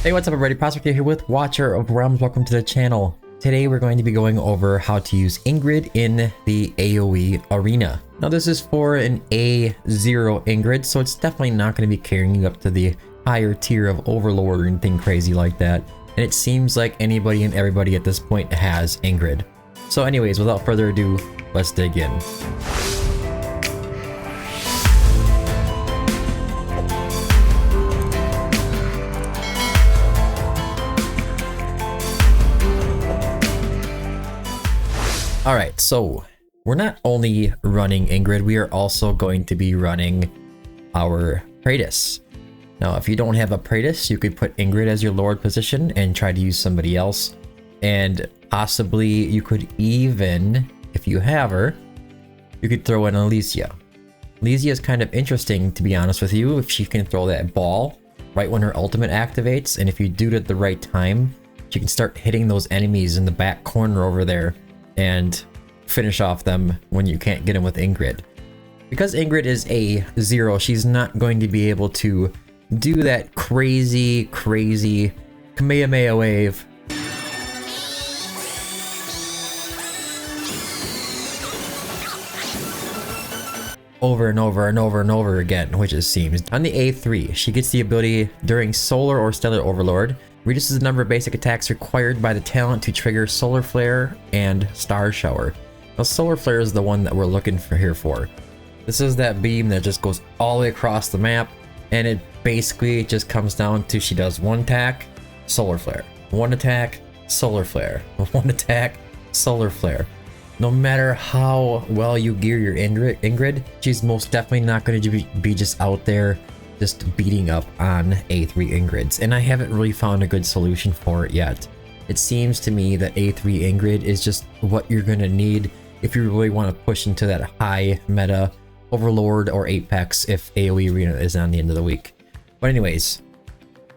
Hey, what's up everybody? Prospector here with Watcher of Realms. Welcome to the channel. Today we're going to be going over how to use Ingrid in the AoE Arena. Now this is for an A0 Ingrid, so it's definitely not going to be carrying you up to the higher tier of Overlord or anything crazy like that. And it seems like anybody and everybody at this point has Ingrid. So anyways, without further ado, let's dig in. Alright, so we're not only running Ingrid, we are also going to be running our Praetus. Now, if you don't have a Praetus, you could put Ingrid as your Lord position and try to use somebody else. And possibly you could even, if you have her, you could throw in Alicia. Alicia is kind of interesting, to be honest with you, if she can throw that ball right when her ultimate activates. And if you do it at the right time, she can start hitting those enemies in the back corner over there and finish off them when you can't get them with Ingrid. Because Ingrid is A0, she's not going to be able to do that crazy Kamehameha wave over and over again, which it seems. On the A3, she gets the ability during Solar or Stellar Overlord, reduces the number of basic attacks required by the talent to trigger Solar Flare and Star Shower. Now, Solar Flare is the one that we're looking for here for. This is that beam that just goes all the way across the map, and it basically just comes down to she does one attack, Solar Flare. One attack, Solar Flare. One attack, Solar Flare. No matter how well you gear your Ingrid, she's most definitely not going to be just out there just beating up on A3 Ingrids, and I haven't really found a good solution for it yet. It seems to me that A3 Ingrid is just what you're going to need if you really want to push into that high meta Overlord or Apex if AoE Arena is on the end of the week. But anyways,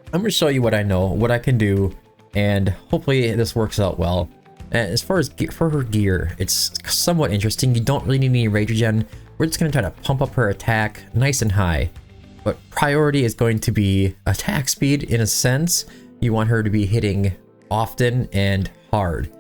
I'm going to show you what I know, what I can do, and hopefully this works out well. And as far as for her gear, it's somewhat interesting. You don't really need any rage regen. We're just going to try to pump up her attack nice and high. But priority is going to be attack speed in a sense. You want her to be hitting often and hard.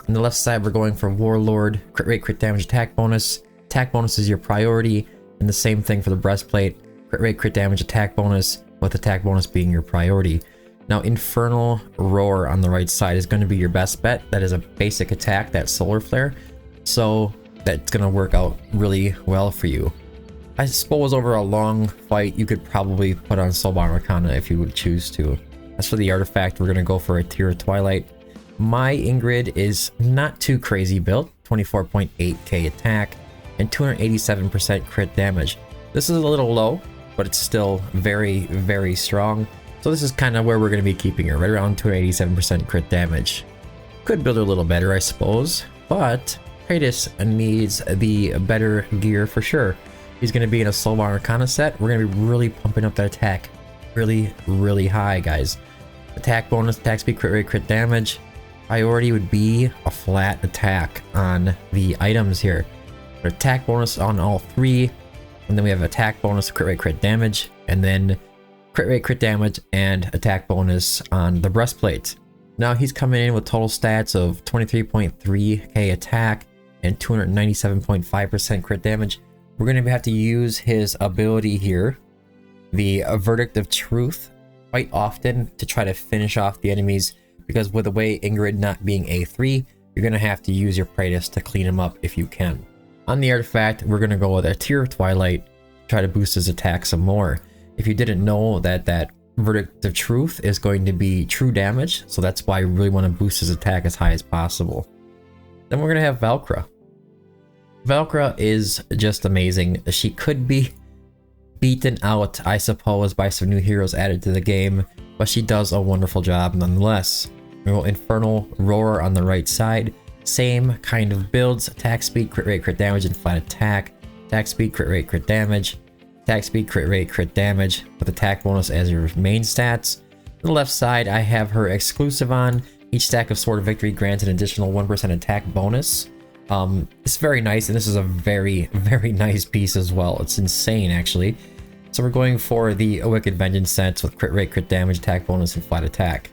On the left side, we're going for Warlord, crit rate, crit damage, attack bonus. Attack bonus is your priority, and the same thing for the breastplate. Crit rate, crit damage, attack bonus, with attack bonus being your priority. Now, Infernal Roar on the right side is going to be your best bet. That is a basic attack, that Solar Flare. So that's going to work out really well for you. I suppose over a long fight, you could probably put on Soulbound Arcana if you would choose to. As for the artifact, we're going to go for a Tear of Twilight. My Ingrid is not too crazy built, 24.8k attack and 287% crit damage. This is a little low, but it's still very strong. So this is kind of where we're going to be keeping her, right around 287% crit damage. Could build her a little better, I suppose, but Praetus needs the better gear for sure. He's going to be in a Soulbound Arcana set. We're going to be really pumping up that attack really high, guys. Attack bonus, attack speed, crit rate, crit damage. Priority would be a flat attack on the items here. But attack bonus on all three. And then we have attack bonus, crit rate, crit damage. And then crit rate, crit damage, and attack bonus on the breastplate. Now he's coming in with total stats of 23.3k attack and 297.5% crit damage. We're going to have to use his ability here, the Verdict of Truth, quite often to try to finish off the enemies, because with the way Ingrid not being A3, you're going to have to use your Praetus to clean him up if you can. On the artifact, we're going to go with a Tear of Twilight, try to boost his attack some more. If you didn't know that Verdict of Truth is going to be true damage, so that's why I really want to boost his attack as high as possible. Then we're going to have Valkyra. Valkyra is just amazing. She could be beaten out, I suppose, by some new heroes added to the game, but she does a wonderful job nonetheless. We go Infernal Roar on the right side. Same kind of builds. Attack speed, crit rate, crit damage, and flat attack. Attack speed, crit rate, crit damage. Attack speed, crit rate, crit damage, with attack bonus as your main stats. On the left side, I have her exclusive on. Each stack of Sword of Victory grants an additional 1% attack bonus. It's very nice, and this is a very nice piece as well. It's insane, actually. So we're going for the Wicked Vengeance sets with crit rate, crit damage, attack bonus, and flat attack.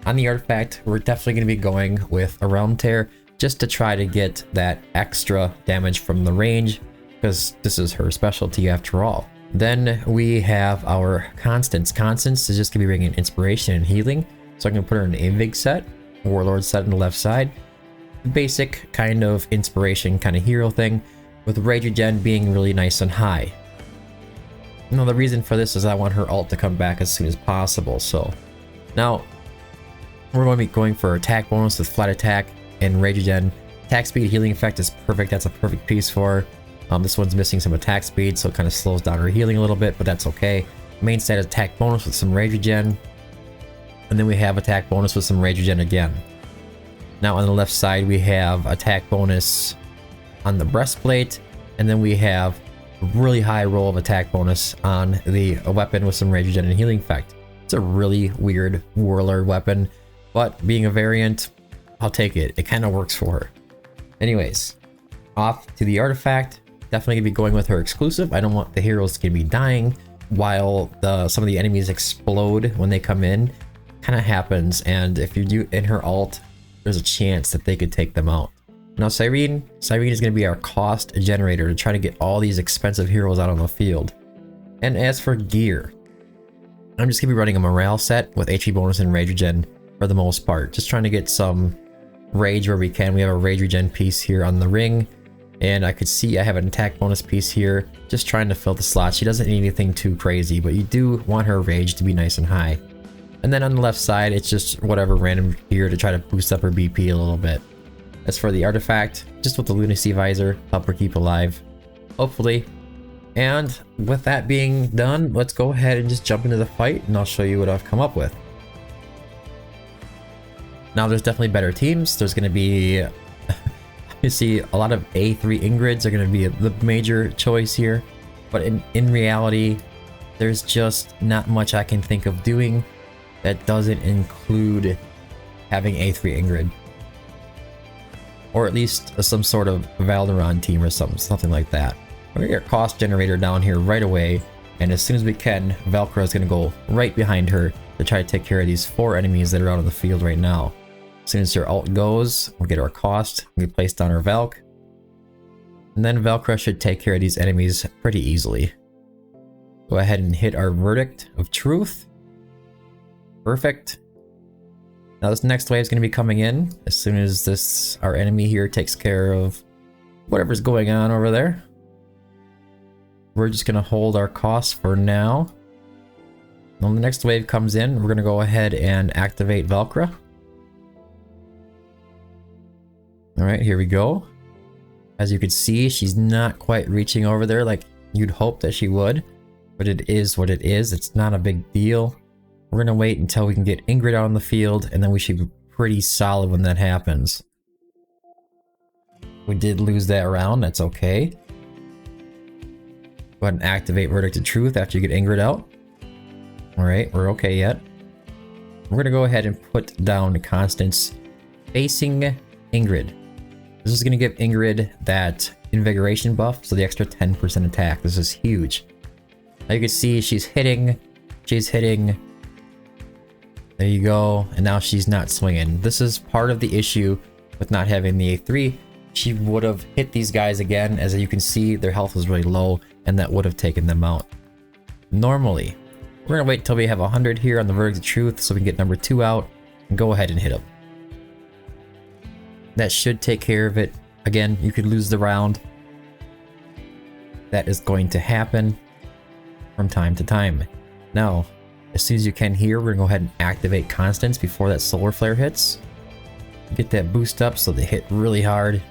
On the artifact, we're definitely going to be going with a Realm Tear just to try to get that extra damage from the range, because this is her specialty after all. Then we have our Constance. Constance is just going to be bringing inspiration and healing, so I'm going to put her in a Vig set, Warlord set on the left side. Basic kind of inspiration kind of hero thing, with Rage Regen being really nice and high. Now the reason for this is I want her ult to come back as soon as possible, so now we're going to be going for attack bonus with flat attack and Rage Regen. Attack speed healing effect is perfect, that's a perfect piece for her. This one's missing some attack speed, so it kind of slows down her healing a little bit, but that's okay. Main stat is attack bonus with some Rage Regen, and then we have attack bonus with some Rage Regen again. Now on the left side we have attack bonus on the breastplate, and then we have a really high roll of attack bonus on the weapon with some Rage Regen and healing effect. It's a really weird warlord weapon, but being a variant, I'll take it. It kind of works for her. Anyways, off to the artifact. Definitely gonna be going with her exclusive. I don't want the heroes to be dying while some of the enemies explode when they come in. Kind of happens, and if you do in her ult, there's a chance that they could take them out. Now Cyrene is going to be our cost generator to try to get all these expensive heroes out on the field. And as for gear, I'm just going to be running a morale set with HP bonus and Rage Regen for the most part. Just trying to get some rage where we can. We have a Rage Regen piece here on the ring, and I could see I have an attack bonus piece here. Just trying to fill the slot. She doesn't need anything too crazy, but you do want her rage to be nice and high. And then on the left side, it's just whatever random gear to try to boost up her BP a little bit. As for the artifact, just with the Lunacy Visor, help her keep alive, hopefully. And with that being done, let's go ahead and just jump into the fight, and I'll show you what I've come up with. Now there's definitely better teams. There's going to be, you see, a lot of A3 Ingrids are going to be the major choice here. But in reality, there's just not much I can think of doing that doesn't include having A3 Ingrid. Or at least some sort of Valderon team or something like that. We're gonna get our cost generator down here right away, and as soon as we can, Valkyra is gonna go right behind her to try to take care of these 4 enemies that are out on the field right now. As soon as her ult goes, we'll get our cost, we place down our Valk, and then Valkyra should take care of these enemies pretty easily. Go ahead and hit our Verdict of Truth. Perfect. Now this next wave is going to be coming in as soon as our enemy here takes care of whatever's going on over there. We're just going to hold our costs for now. When the next wave comes in, we're going to go ahead and activate Valkyra. Alright, here we go. As you can see, she's not quite reaching over there like you'd hope that she would. But it is what it is. It's not a big deal. We're going to wait until we can get Ingrid out on the field, and then we should be pretty solid when that happens. We did lose that round, that's okay. Go ahead and activate Verdict of Truth after you get Ingrid out. Alright, we're okay yet. We're going to go ahead and put down Constance facing Ingrid. This is going to give Ingrid that invigoration buff, so the extra 10% attack. This is huge. Now you can see she's hitting. There you go, and now she's not swinging. This is part of the issue with not having the A3. She would have hit these guys again. As you can see, their health was really low, and that would have taken them out. Normally, we're gonna wait until we have 100 here on the Verdict of Truth so we can get number 2 out and go ahead and hit him. That should take care of it. Again, you could lose the round. That is going to happen from time to time. Now, as soon as you can here, we're gonna go ahead and activate Constance before that solar flare hits. Get that boost up so they hit really hard.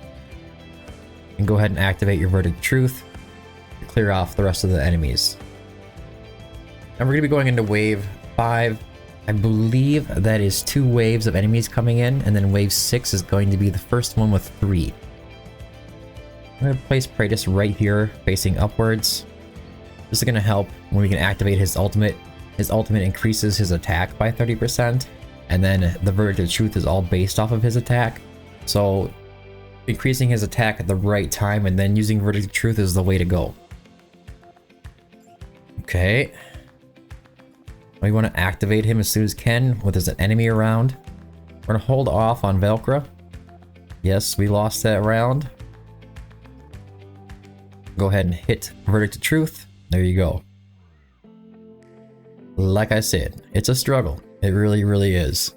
And go ahead and activate your Verdict of Truth to clear off the rest of the enemies. And we're gonna be going into wave 5. I believe that is 2 waves of enemies coming in, and then wave 6 is going to be the first one with 3. I'm gonna place Praetus right here, facing upwards. This is gonna help when we can activate his ultimate. His ultimate increases his attack by 30%, and then the Verdict of Truth is all based off of his attack. So increasing his attack at the right time and then using Verdict of Truth is the way to go. Okay. We want to activate him as soon as can when there's an enemy around. We're going to hold off on Valkyra. Yes, we lost that round. Go ahead and hit Verdict of Truth. There you go. Like I said, it's a struggle. It really, really is.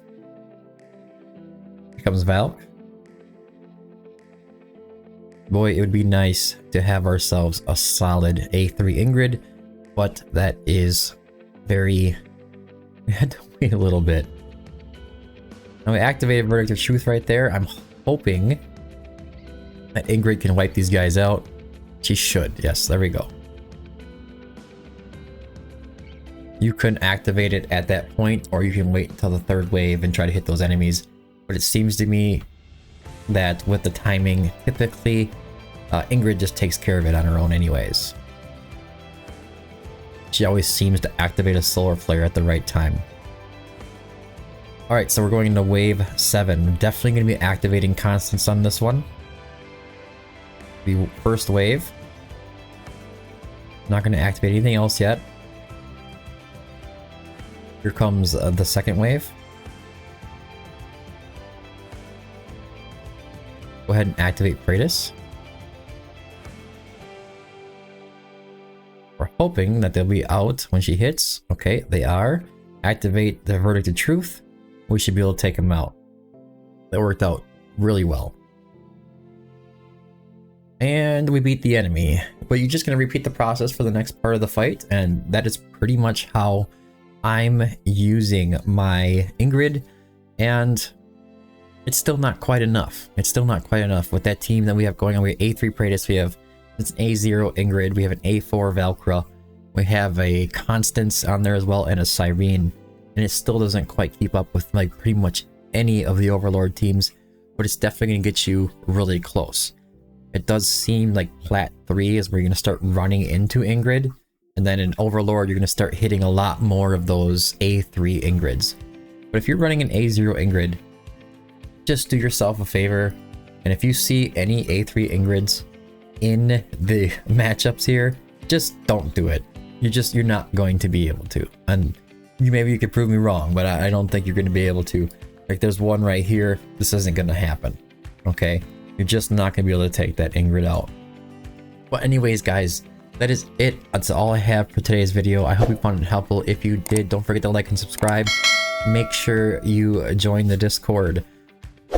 Here comes Valk. Boy, it would be nice to have ourselves a solid A3 Ingrid, but that is very... We had to wait a little bit. Now we activated Verdict of Truth right there. I'm hoping that Ingrid can wipe these guys out. She should. Yes, there we go. You can activate it at that point, or you can wait until the third wave and try to hit those enemies. But it seems to me that with the timing, typically, Ingrid just takes care of it on her own anyways. She always seems to activate a solar flare at the right time. Alright, so we're going into wave 7. We're definitely going to be activating Constance on this one. The first wave. Not going to activate anything else yet. Here comes the second wave. Go ahead and activate Praetus. We're hoping that they'll be out when she hits. Okay, they are. Activate the Verdict of Truth. We should be able to take them out. That worked out really well. And we beat the enemy. But you're just going to repeat the process for the next part of the fight. And that is pretty much how I'm using my Ingrid. And it's still not quite enough. It's still not quite enough. With that team that we have going on, we have A3 Praetus, we have an A0 Ingrid, we have an A4 Valkyra, we have a Constance on there as well, and a Cyrene. And it still doesn't quite keep up with like pretty much any of the Overlord teams, but it's definitely going to get you really close. It does seem like Plat 3 is where you're going to start running into Ingrid, and then in Overlord you're going to start hitting a lot more of those A3 Ingrids. But if you're running an A0 Ingrid, just do yourself a favor, and if you see any A3 Ingrids in the matchups here, just don't do it. You're not going to be able to. And maybe you could prove me wrong, but I don't think you're going to be able to. Like, there's one right here. This isn't going to happen. Okay? You're just not going to be able to take that Ingrid out. But anyways, guys, that is it. That's all I have for today's video. I hope you found it helpful. If you did, don't forget to like and subscribe. Make sure you join the Discord.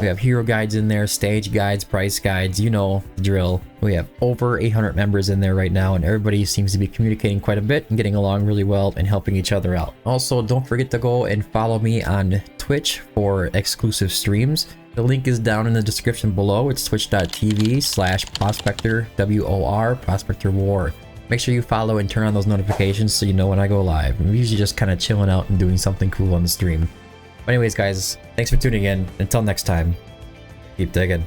We have hero guides in there, stage guides, price guides, you know the drill. We have over 800 members in there right now, and everybody seems to be communicating quite a bit and getting along really well and helping each other out. Also, don't forget to go and follow me on Twitch for exclusive streams. The link is down in the description below. It's twitch.tv/Prospector WOR, Prospector War. Make sure you follow and turn on those notifications so you know when I go live. I'm usually just kind of chilling out and doing something cool on the stream. But anyways, guys, thanks for tuning in. Until next time, keep digging.